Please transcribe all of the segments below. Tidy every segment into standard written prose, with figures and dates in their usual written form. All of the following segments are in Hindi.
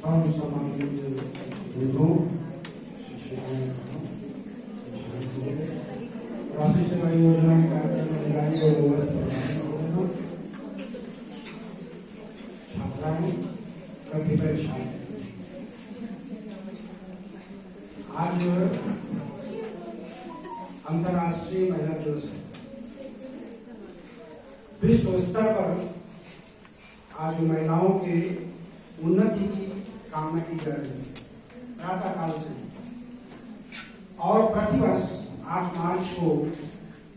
और सम्मानित बंधुओं, शिक्षकों, राष्ट्रीय सेवा योजना के कार्यक्रम में निगरानी और व्यवस्था छात्राएं, कतिपय छात्र आज अंतर्राष्ट्रीय महिला दिवस है। विश्व स्तर पर आज महिलाओं के उन्नति की कामना की जा रही है प्रातः काल से, और प्रतिवर्ष 8 मार्च को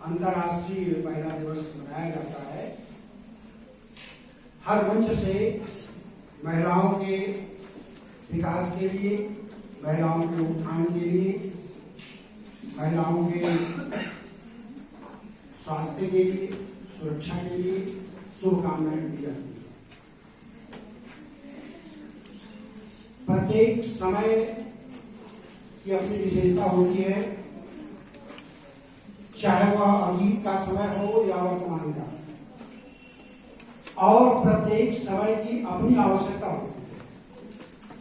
अंतर्राष्ट्रीय महिला दिवस मनाया जाता है। हर मंच से महिलाओं के विकास के लिए, महिलाओं के उत्थान के लिए, महिलाओं के स्वास्थ्य के लिए, सुरक्षा के लिए शुभकामनाएं दी जाती है। प्रत्येक समय की अपनी विशेषता होती है, चाहे वह अतीत का समय हो या वर्तमान का, और प्रत्येक समय की अपनी आवश्यकता होती है,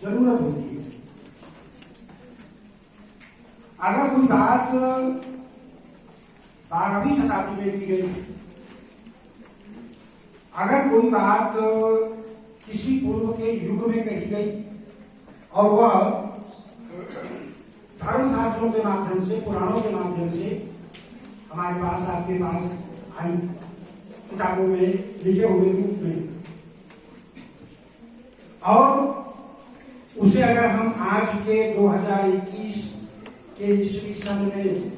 जरूरत होती है। अगर कोई बात 12वीं शताब्दी में की गई, अगर कोई बात किसी पूर्व के युग में कही गई और वह धर्मशास्त्रों के माध्यम से, पुराणों के माध्यम से हमारे पास, आपके पास आई, किताबों में लिखे हुए रूप में, और उसे अगर हम आज के 2021 के ईस्वी सन में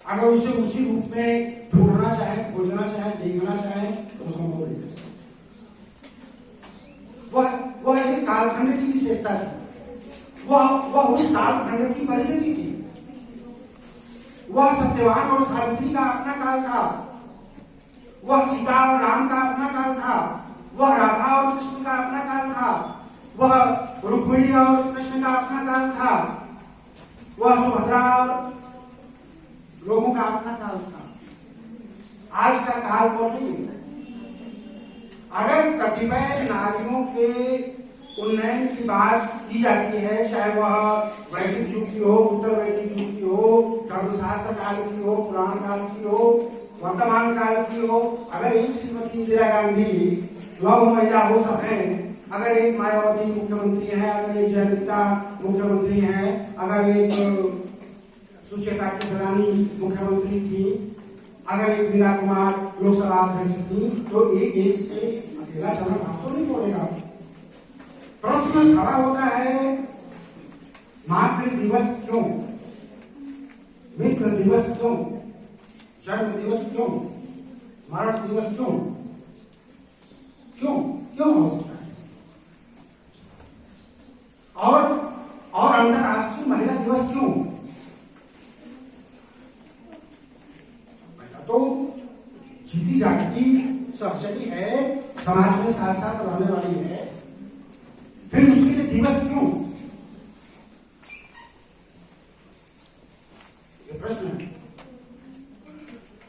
अगर उसे उसी रूप में ढूंढना चाहे, खोजना चाहे, देखना चाहे तो संभव नहीं। वह एक कालखंड की विशेषता थी, वह उस कालखंड की परिस्थिति थी। वह सत्यवान और सावित्री का अपना काल था, वह सीता और राम का अपना काल था, वह राधा और कृष्ण का अपना काल था, वह रुक्मिणी और कृष्ण का अपना काल था, वह सुभद्रा और लोगों का अपना काल था। आज का काल वो नहीं है। अगर कतिपय नारियों के उन्नयन की बात की जाती है, चाहे वह वैदिक युग की हो, उत्तर वैदिक युग की हो, धर्मशास्त्र काल की हो, पुराण काल की हो, वर्तमान काल की हो, अगर एक श्रीमती इंदिरा गांधी लौह महिला हो सके, अगर एक मायावती मुख्यमंत्री है, अगर एक जयललिता मुख्यमंत्री है, अगर एक सुचेता की प्रधानी मुख्यमंत्री थी, अगर एक मीरा कुमार लोकसभा अध्यक्ष थी, तो एक से अकेला चलना हाथ तो नहीं छोड़ेगा। प्रश्न खड़ा होता है, मातृ दिवस क्यों, मित्र दिवस क्यों, जन्म दिवस क्यों, मरण दिवस क्यों, क्यों क्यों हो सकता है? और अंतर्राष्ट्रीय महिला दिवस क्यों? तो जीती जागती सब्सिडी है, समाज में साथ साथ रहने वाली है, फिर उसके लिए दिवस क्यों? ये प्रश्न है।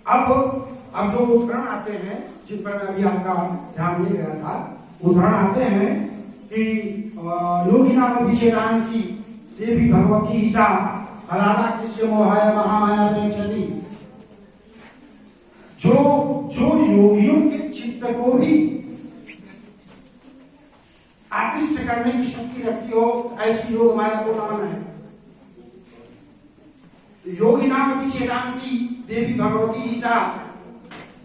अब जो उदाहरण आते हैं, जिन पर अभी आपका ध्यान नहीं गया था, उदाहरण आते हैं कि योगी नाम अभिषेकांशी देवी भगवती ईसा फलाना कृष्ण मोहाय महामाया प्रेक्षति। जो योगियों के चित्त को भी आकृष्ट करने की शक्ति रखती हो, ऐसी योग माया को नाम है। योगी नाम अभिषेकांशी देवी भगवती ईसा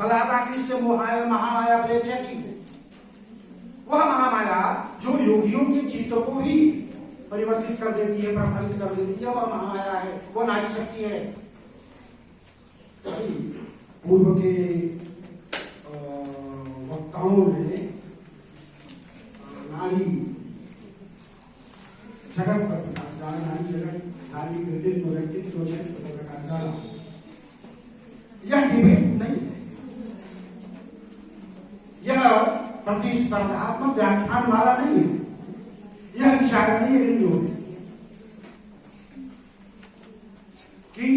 बलाता कृष्ण मोहाय महामाया प्रेक्षति। वह महामाया जो योगियों के चित्त को भी परिवर्तित कर देती है, प्रभावित कर देती है, वह महामाया है, वह नारी शक्ति है। पूर्व के वक्ताओं ने नारी जगत पर प्रकाश डाला, नारी जगत, नारी कृतित्व, व्यक्तित्व पर प्रकाश डाला। यह डिबेट नहीं है, यह प्रतिस्पर्धात्मक व्याख्यान वाला नहीं है, यह विचारणीय बिंदु है कि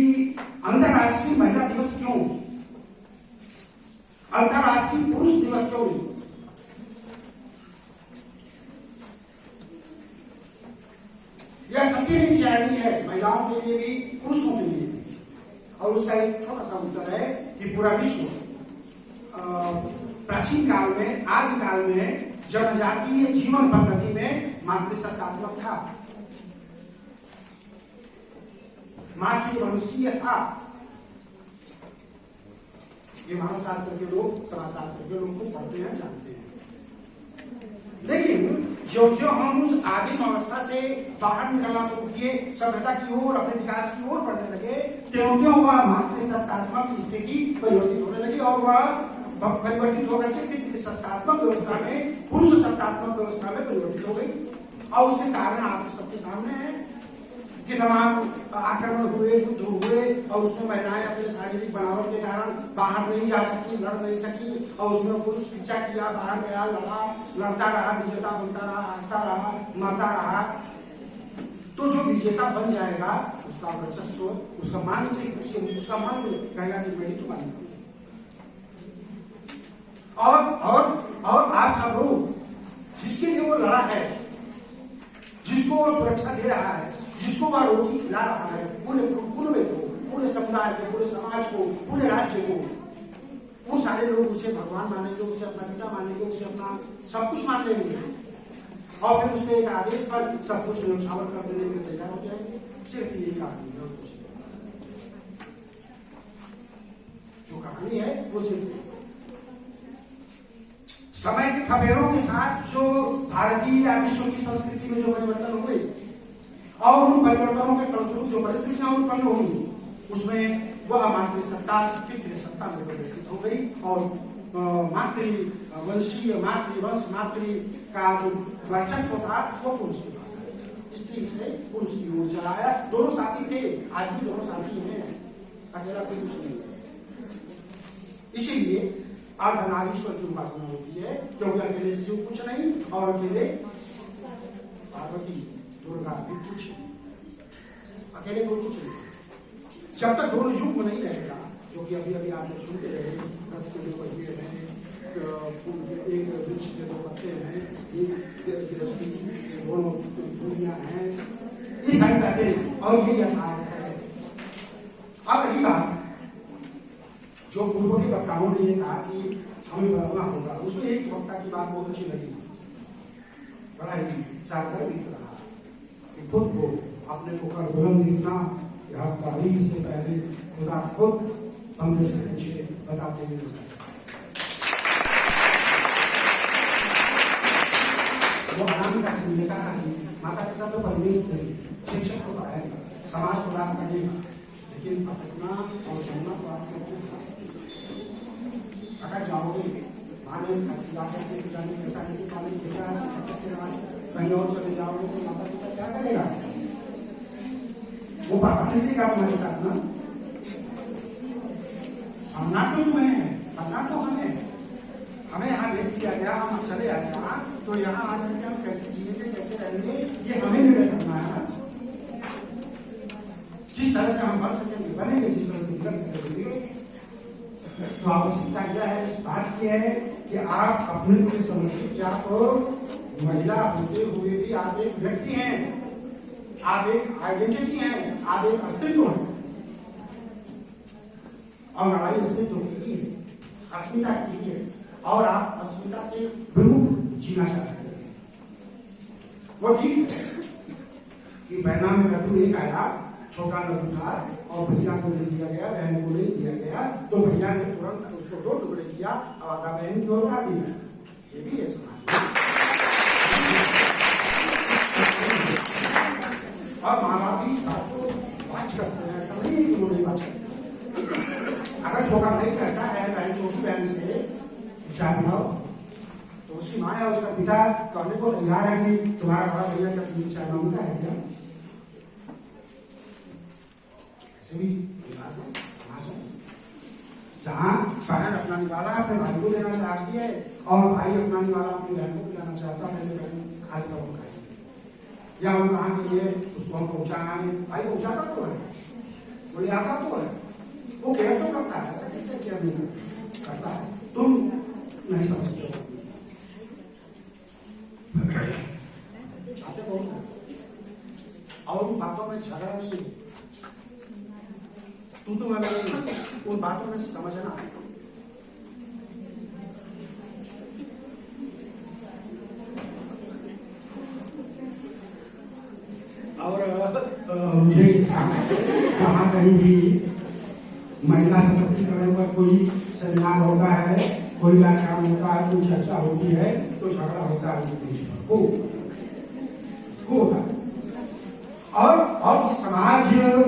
अंतर्राष्ट्रीय महिला दिवस क्यों, अंतर्राष्ट्रीय पुरुष दिवस क्यों नहीं? सबके लिए चैरिटी है, महिलाओं के लिए भी, पुरुषों के लिए भी। और उसका एक छोटा सा उत्तर है कि पूरा विश्व प्राचीन काल में, आदि काल में जनजातीय जीवन पद्धति में मातृसत्तात्मक था, मातृवंशीय था। ये मानव शास्त्र के लोग, समाजशास्त्र के लोग को पढ़ते हैं, जानते हैं। लेकिन जो जो हम उस आदिम अवस्था से बाहर निकलना शुरू किए, सभ्यता की ओर, अपने विकास की ओर बढ़ने लगे, त्यों त्यों वह मातृसत्तात्मक स्थिति परिवर्तित होने लगी और वह परिवर्तित होकर के पितृसत्तात्मक व्यवस्था में, पुरुष सत्तात्मक व्यवस्था में परिवर्तित हो गई। और उसके कारण आप सबके सामने है कि तमाम आक्रमण हुए, युद्ध हुए, और उसमें महिलाएं अपने शारीरिक बनावट के कारण बाहर नहीं जा सकी, लड़ नहीं सकी, और उसमें पुरुष पीछा किया, बाहर गया, लड़ता रहा, विजेता बनता रहा, हारता रहा, मरता रहा। तो जो विजेता बन जाएगा उसका वर्चस्व, उसका मानसिक, उसका मन कहेगा कि मैं तो बन। और आप सब लोग जिसके लिए वो लड़ा है, जिसको वो सुरक्षा दे रहा है, जिसको वह रोटी खिला रहा है, पूरे कुटुंब को, पूरे समुदाय को, पूरे समाज को, पूरे राज्य को, वो सारे लोग उसे भगवान मानेंगे, उसे अपना पिता मानेंगे, उसे अपना सब कुछ मान लेंगे। और फिर उसके एक आदेश पर सब कुछ न्यौछावर कर देने के लिए तैयार हो जाएंगे। सिर्फ ये कहानी है, कुछ जो कहानी है वो सिर्फ समय के खबरों के साथ जो भारतीय या विश्व की संस्कृति में जो परिवर्तन हुए और उन परिवर्तनों के फलस्वरूप जो परिस्थितियां उत्पन्न हुई, उसमें वह मातृसत्ता पितृसत्ता में परिवर्तित हो गई और मातृवंशीय, मातृवंश, मातृ का जो वर्चस्व था वो पुरुष के पास आया। स्त्री से पुरुष की ओर चला आया। दोनों साथी थे, आज भी दोनों साथी हैं, अकेला कोई कुछ नहीं है। इसीलिए अर्धनारीश्वर की उपासना होती है, क्योंकि अकेले शिव कुछ नहीं और अकेले पार्वती दुर्गा भी कुछ नहीं, अकेले कोई कुछ नहीं। जब तक दोनों युग में नहीं रहेगा, जो कि अभी अभी आप लोग सुनते रहे, एक वृक्ष के दो पत्ते हैं, एक गृहस्थी, दोनों दुनिया हैं, ये सारी बातें और ये यथार्थ है। अब रही बात जो पूर्व के वक्ताओं ने कहा कि हमें बदलना होगा, उसमें एक वक्ता की बात बहुत अच्छी लगी, बड़ा ही सार्थक रहा कि खुद को, अपने को कर बुलंद दिखना, यहाँ तारीख से पहले खुदा खुद बंदे से पूछे बताते हुए वो आराम का सिंह माता पिता तो परिवेश देंगे, शिक्षक को पढ़ाएगा, समाज को रास्ता देगा, लेकिन अपना और जन्म को आपको अगर जाओगे माने जाने ऐसा नहीं पानी भेजा कहीं और चले जाओगे तो माता पिता क्या करेगा? वो पापा नहीं देगा तुम्हारे साथ ना, हम ना तो तुम्हें है, ना तो हमें यहाँ भेज दिया गया, हम चले आए यहाँ, तो यहाँ आकर के हम कैसे जिएंगे, कैसे रहेंगे, ये हमें निर्णय करना है। जिस तरह से हम बन सकेंगे बनेंगे, जिस तरह से निकल सकेंगे। तो आवश्यकता यह है, इस बात की है कि आप अपने को समझिए कि आप महिला होते हुए भी आप एक व्यक्ति हैं, आप एक आइडेंटिटी हैं, आप एक अस्तित्व हैं, और लड़ाई अस्तित्व की है, अस्मिता की है, और आप अस्मिता से विमुख जीना चाहते हैं। वो ठीक है कि बहना में लड्डू एक आया, छोटा लड्डू था और भैया को ले दिया गया, बहन को ले दिया गया, तो भैया ने तुरंत उसको 2 टुकड़े किया, आधा बहन की ओर उठा दिया। ये भी है समाज। और माँ बाप भी इस बात को वाच करते हैं, ऐसा नहीं है कि उन्होंने वाच करते। अगर छोटा भाई कहता है बहन छोटी बहन से चाय बनाओ, तो उसकी माँ या उसका पिता कहने को तैयार है कि तुम्हारा बड़ा भैया क्या तुमसे चाय मांगता है क्या? ऐसे भी समाज है जहाँ बहन अपना निवाला अपने भाई को देना चाहती है और भाई अपना निवाला अपनी बहन को पिलाना चाहता है, पहले बहन खाली का वो खाएगी। या वो कहाँ के लिए उसको हम पहुँचाएंगे, भाई पहुँचाता तो है, वो ले आता तो है, वो केयर तो करता है, ऐसा कैसे केयर नहीं करता है, तुम नहीं समझते हो। और में झगड़ा नहीं है, तू मैं उन बातों में समझना है। और मुझे कहाँ कहीं भी महिला सशक्तिकरण पर कोई सेमिनार होता है, कोई व्याख्यान होता है, कोई चर्चा होती है तो झगड़ा होता है होता है। और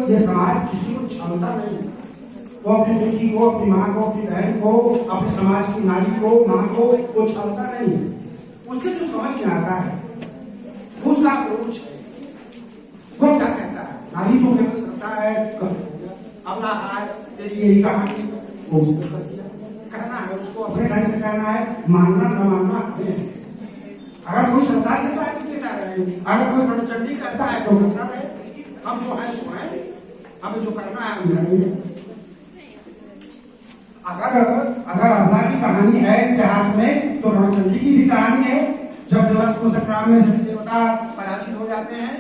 ये समाज किसी को क्षमता नहीं, वो अपनी बेटी को, अपनी माँ को, अपनी बहन को, अपने समाज की नारी को, माँ को वो क्षमता नहीं, उसके जो समझ में आता है उसका अप्रोच है। वो क्या कहता है, नारी को केवल सकता है अपना यही कहानी वो उसको कर दिया, कहना है उसको अपने ढंग से कहना है, मानना न मानना है। अगर कोई श्रद्धा देता है तो देता रहे, अगर कोई गणचंडी कहता है तो करना रहे, हम जो है सो है, हमें जो करना है हम करेंगे। अगर अल्लाह की कहानी है इतिहास में तो गणचंडी की भी कहानी है। जब देवासुर को संग्राम में सभी देवता पराजित हो जाते हैं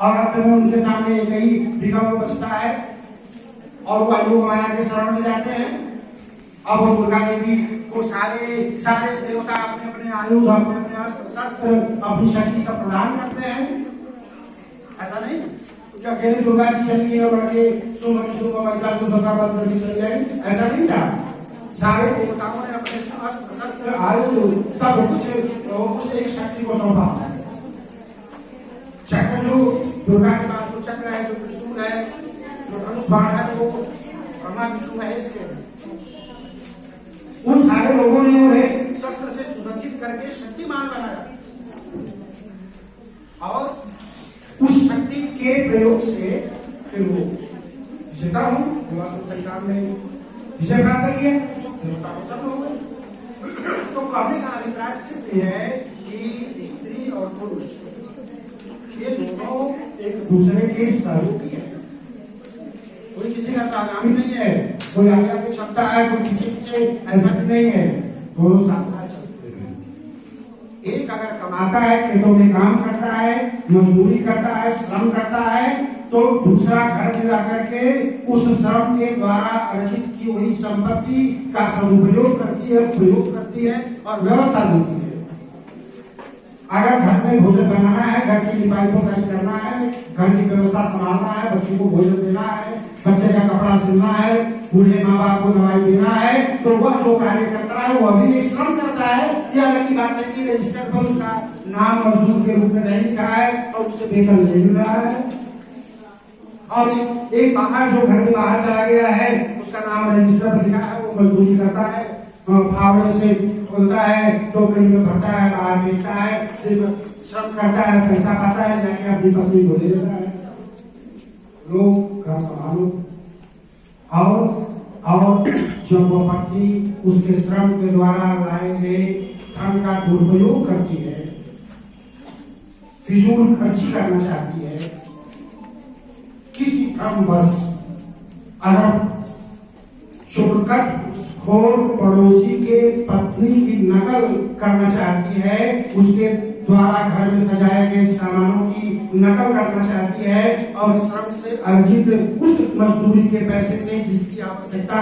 और अपने उनके सामने एक ही विकल्प बचता है और वो योग माया के शरण में जाते हैं। अब वो दुर्गा देवी को सारे देवता अपने अपने आयुध, अपने अपने अस्त्र शस्त्र, अपनी शक्ति सब प्रदान करते हैं। ऐसा नहीं कि अकेले दुर्गा जी चली गई और आगे सोम महिषासुर सबका वध करके चली जाएगी, ऐसा नहीं था। सारे देवताओं ने अपने अस्त्र शस्त्र आयुध सब कुछ उस एक शक्ति को सौंपा। चक्र जो दुर्गा के पास जो चक्र है, जो त्रिशूल है, जो धनुष बाण है, वो ब्रह्मा विष्णु महेश के। उन सारे लोगों ने उन्हें शस्त्र से सुसज्जित करके शक्तिमान बनाया और उस शक्ति के प्रयोग से फिर वो विजेता हूं संग्राम में विजय प्राप्त किया, देवता प्रसन्न हो गए। तो कहने का अभिप्राय सिर्फ यह है कि स्त्री और पुरुष ये दोनों एक दूसरे के सहयोगी है, कोई किसी का सागामी नहीं है, कोई आगे आगे चलता है, कोई पीछे पीछे, ऐसा भी नहीं है, दोनों साथ साथ चलते हैं। एक अगर कमाता है, खेतों में काम करता है, मजदूरी करता है, श्रम करता है, तो दूसरा घर में जाकर के उस श्रम के द्वारा अर्जित की हुई संपत्ति का सदुपयोग करती है, प्रयोग करती है और व्यवस्था देती है। अगर घर में भोजन बनाना है, घर की लिपाई पोताई करना है, घर की व्यवस्था संभालना है, बच्चे को भोजन देना है, बच्चे का कपड़ा सिलना है, बूढ़े माँ बाप को दवाई देना है, तो वह जो कार्य करता है वह भी एक श्रम करता है। यह अलग की बात है कि रजिस्टर पर उसका नाम मजदूर के रूप में नहीं लिखा है और उसे वेतन नहीं मिल रहा है। और एक बाहर जो घर के बाहर चला गया है, उसका नाम रजिस्टर पर लिखा है, वो मजदूरी करता है, फावड़े से खोलता है, टोकरी में भरता है, बाहर बेचता है, श्रम करता है, पैसा पाता है, जाके अपनी पत्नी को दे देता है। लोग घर संभालो और जब वो पत्नी उसके श्रम के द्वारा लाए गए धन का दुरुपयोग करती है, फिजूल खर्ची करना चाहती है, किसी भ्रमवश अगर चोरकट खोर पड़ोसी के पत्नी की नकल करना चाहती है, उसके द्वारा घर में सजाए गए सामानों की नकल करना चाहती है और श्रम से अर्जित उस मजदूरी के पैसे से जिसकी आवश्यकता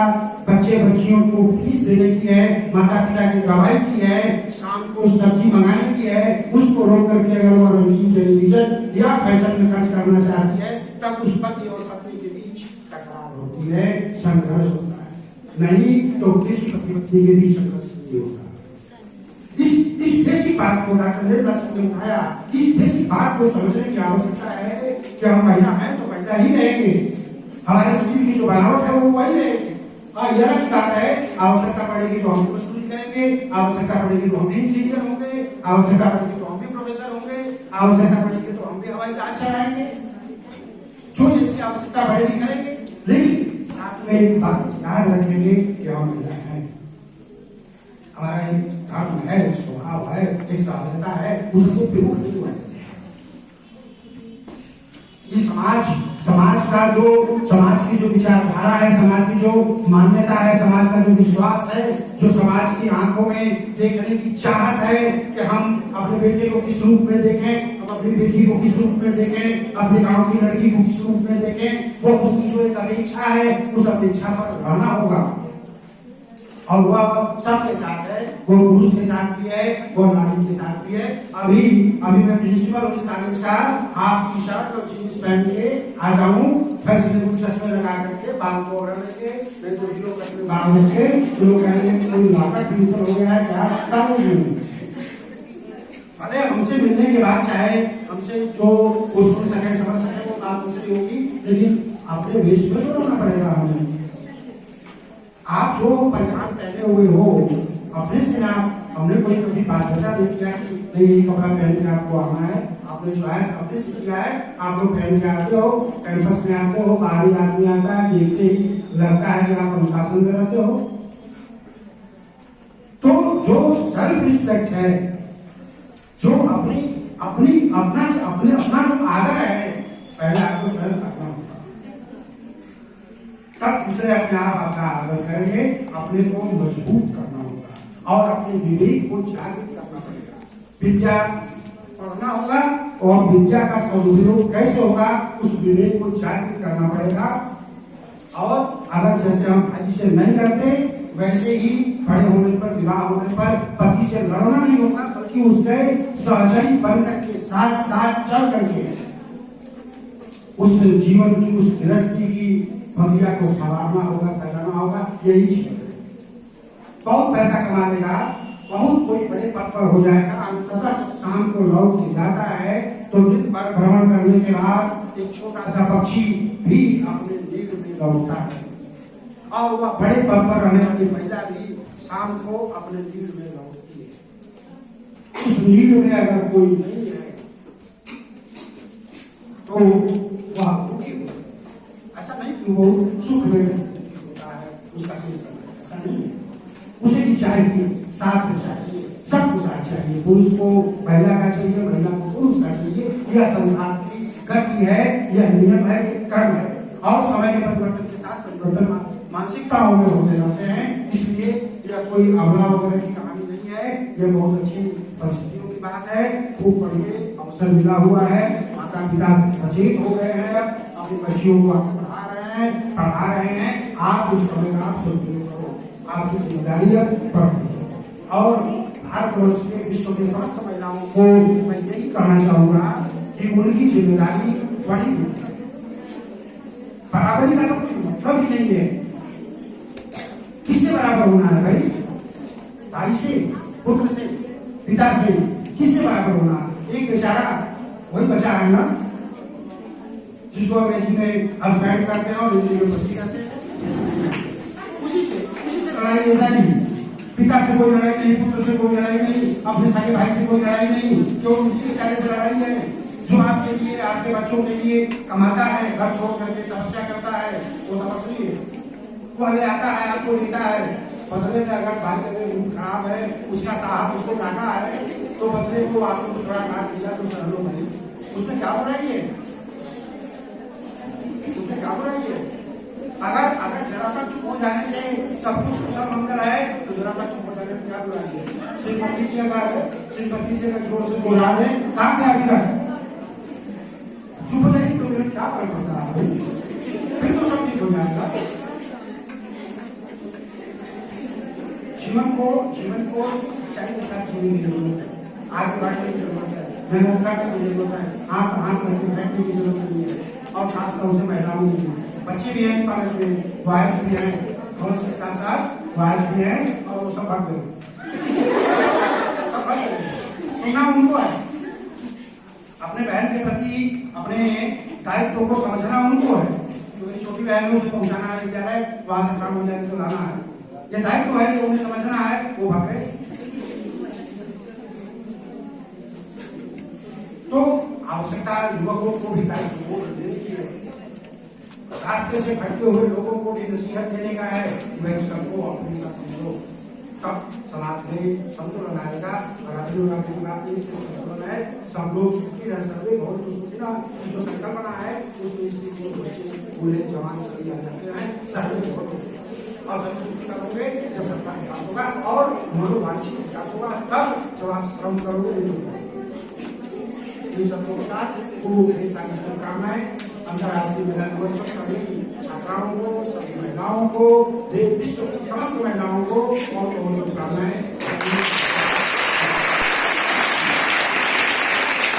बच्चे बच्चियों को फीस देने की है, माता पिता की दवाई की है, शाम को सब्जी मंगाने की है, उसको रोक करके अगर वो रंगीन टेलीविजन या फैशन में खर्च करना चाहती है, तब उस पति और पत्नी के बीच टकरार होती है, संघर्ष होता है। नहीं तो किसी पति पत्नी के बीच संघर्ष नहीं होता। इस बेसिक बात को डॉक्टर निर्मला सिंह ने उठाया कि इस बेसिक बात को समझने की आवश्यकता है कि हम महिला हैं तो महिला ही रहेंगे, हमारे शरीर की जो बनावट है वो वही रहेगी। और यह की बात है, आवश्यकता पड़ेगी तो हम भी मजदूरी करेंगे, आवश्यकता पड़ेगी तो हम भी इंजीनियर होंगे, आवश्यकता पड़ेगी तो हम भी प्रोफेसर होंगे, आवश्यकता पड़ेगी तो हम भी हवाई जहाज चलाएंगे, जो जैसी आवश्यकता पड़ेगी करेंगे। लेकिन साथ में एक बात याद रखेंगे कि हम महिला हैं, हमारा एक धर्म है, एक स्वभाव है, एक साधनता है, उसको प्रमुख नहीं होने से कि समाज की जो विचारधारा है, समाज की जो मान्यता है, समाज का जो विश्वास है, जो समाज की आंखों में देखने की चाहत है कि हम अपने बेटे को किस रूप में देखें, हम अपनी बेटी को किस रूप में देखें, अपने गांव की लड़की को किस रूप में देखें, वो उसकी जो एक अपेक्षा है, उस अपेक्षा पर रहना होगा। और वह सबके साथ है, वो पुरुष के साथ भी है, वो नारी के साथ भी है। अभी मैं प्रिंसिपल हूँ इस कॉलेज का, हाफ टी शर्ट और जीन्स पहन के आ जाऊँ, फैसले को चश्मे लगा करके, बाल को ओढ़ के, मैं तो जीरो करके बाल के, तो लोग कहेंगे कि कोई लाकर प्रिंसिपल हो गया है क्या, क्या अरे हमसे मिलने के बाद चाहे हमसे जो वो सुन सके, समझ सके, वो बात दूसरी होगी, लेकिन अपने वेश में तो रहना पड़ेगा हमें। आप जो परिधान पहने हुए हो, अपने से ना, हमने कोई कभी बाध्यता नहीं किया कि नहीं ये कपड़ा पहन के आपको आना है, आपने चॉइस अपने से किया है, आप लोग पहन के आते हो, कैंपस में आते हो, बाहरी आदमी आता है, देखते ही लगता है कि आप अनुशासन में रहते हो। तो जो सेल्फ रिस्पेक्ट है, जो अपना जो आदर है, पहले आपको स्वयं करना होगा, तब दूसरे अपने आप आपका आदर करेंगे। अपने को मजबूत करना होगा और अपने विवेक को जागृत करना पड़ेगा। विद्या पढ़ना होगा और विद्या का सदुपयोग कैसे होगा, उस विवेक को जागृत करना पड़ेगा। और अगर जैसे हम भाई से नहीं लड़ते, वैसे ही बड़े होने पर, विवाह होने पर पति से लड़ना नहीं होगा, बल्कि उसके सहचरी बन करके, साथ साथ चल करके उस जीवन की, उस गृहस्थी की बगिया को संवारना होगा, सजाना होगा। यही चीज है। बहुत पैसा कमा लेगा, बहुत कोई बड़े पद पर हो जाएगा, अंततः शाम को लौट के जाता है तो दिन भर भ्रमण करने के बाद एक छोटा सा पक्षी भी अपने नीड में लौटता है, और वह बड़े पद पर रहने वाली महिला भी शाम को अपने नीड में लौटती है। उस नीड में अगर कोई नहीं है तो वह दुखी होता है। ऐसा नहीं कि वो सुख में होता है, उसका शीर्षक ऐसा नहीं है। उसे भी चाहिए, साथ चाहिए, सबको साथ चाहिए। पुरुष को महिला का चाहिए, महिला को पुरुष का चाहिए। यह संसार की गति है, यह नियम है, कर्म है। और समय के परिवर्तन के साथ परिवर्तन मानसिकताओं में होते रहते हैं। इसलिए यह कोई अबला वगैरह की कहानी नहीं है, यह बहुत अच्छी परिस्थितियों की बात है। खूब पढ़िए, अवसर मिला हुआ है, माता पिता सचेत हो गए हैं, अपनी बच्चियों को आगे पढ़ा रहे हैं। आप उस समय का आप सदुपयोग करो, आपकी जिम्मेदारी है पढ़। और भारतवर्ष के, विश्व के समस्त महिलाओं को मैं यही कहना चाहूंगा कि उनकी जिम्मेदारी बड़ी है। बराबरी का तो कोई मतलब ही नहीं है। किससे बराबर होना है भाई? भाई से, पुत्र से, पिता से, किससे बराबर होना? एक बेचारा वही बचा है ना, जिसको अंग्रेजी में हस्बैंड करते हैं और हिंदी में पति कहते हैं। उसी से लड़ाई ऐसा नहीं। पिता से कोई लड़ाई नहीं, पुत्र से कोई लड़ाई नहीं, अपने सगे भाई से कोई लड़ाई नहीं, क्यों? उसी बेचारे से लड़ाई है जो आपके लिए, आपके बच्चों के लिए कमाता है, घर छोड़ करके तपस्या करता है, वो तपस्वी है। वो ले आता है, आपको लेता है, बदले में अगर भाई का मूड खराब है, उसका साहब उसको डांटा है, तो बदले को आपको थोड़ा डांट दिया तो सहलो नहीं। उसमें क्या हो रही है? उसमें क्या हो रही है? अगर जरा सा चुप हो जाने से सब कुछ कुशल मंगल है, तो जरा सा चुप हो जाने में क्या बुराई है? श्रीपति जी अगर जोर से बोला दे, काम क्या गिरा? चुप हो जाएगी तो मेरा क्या फर्क पड़ता है? फिर तो सब ठीक हो जाएगा। जीवन को सच्चाई के साथ जीने की जरूरत है, आगे बढ़ने की जरूरत है, मेहनत करने की जरूरत है, हाथ करके बैठने की जरूरत नहीं है। और खासतौर से महिलाओं के लिए, बच्चे भी हैं इस कॉलेज में, बॉयज भी हैं, गर्ल्स के साथ साथ बॉयज भी हैं, और वो सब भग गए, सुनना उनको है। अपने बहन के प्रति अपने दायित्व को समझना उनको है। तो मेरी छोटी बहन है, उसे पहुंचाना है विद्यालय, वहां से शाम हो जाए तो लाना है, ये दायित्व है, ये उन्हें समझना है, वो भाग गए। तो आवश्यकता युवकों को भी दायित्व देने की है, रास्ते से भटके हुए लोगों को भी नसीहत देने का है। वह सबको अपने साथ समझो, तब समाज में संतुलन आएगा। और अर्जुन की बात ये संतुलन है, सब लोग सुखी रह सकते, बहुत तो सुखी ना जो संकल्पना है उसमें स्थिति बच्चे बूढ़े जवान सभी आ सकते हैं, सभी बहुत और सभी सुखी करोगे जब सबका विकास होगा और मनोवांछित विकास होगा, तब जब आप श्रम करोगे। इन सबको के साथ खूब ढेर सारी शुभकामनाएं। अंतर्राष्ट्रीय महिला दिवस पर सभी छात्राओं को, सभी महिलाओं को, देश विश्व की समस्त महिलाओं को बहुत बहुत शुभकामनाएं।